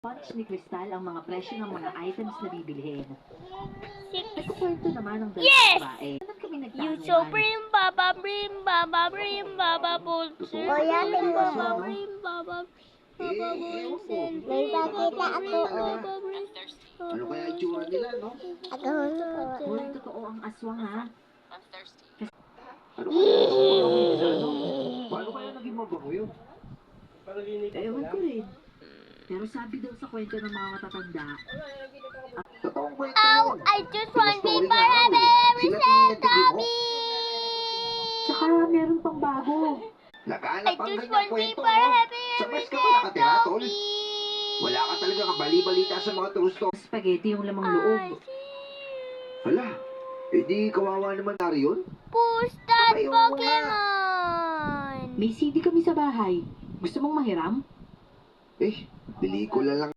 Punch ni Crystal ang mga presyo ng mga items na bibilhin. Six. Nagkukwento naman ang Yes! babae. Saan kami You nagtanungan? so brim baba pulser. O, yan, tingnan mo. May pakita ako, oh. Ano kaya itsura nila, no? Ako. Uy, totoo ang aswang ha. Ano kaya itsura nila, no? Paano kaya naging mabango yun? Ewan ko rin. Pero sabi daw sa kwento ng mga matatanda, Totoong kwento Oh, yun. I just want Story people nga have raw eh. every Sila cent tingin of me. tsaka meron pang bago. Naghanap I ang just ganyang want kwento, people no? have Sa every mas ka pa nakatira, cent of tol. me. Wala ka talaga kabali-balita sa mga true story. Spaghetti yung lamang loob. I see. Hala, di kawawa naman na yun. Push that Ayaw mo nga. Pokemon. May CD kami sa bahay. Gusto mong mahiram? Pelikula lang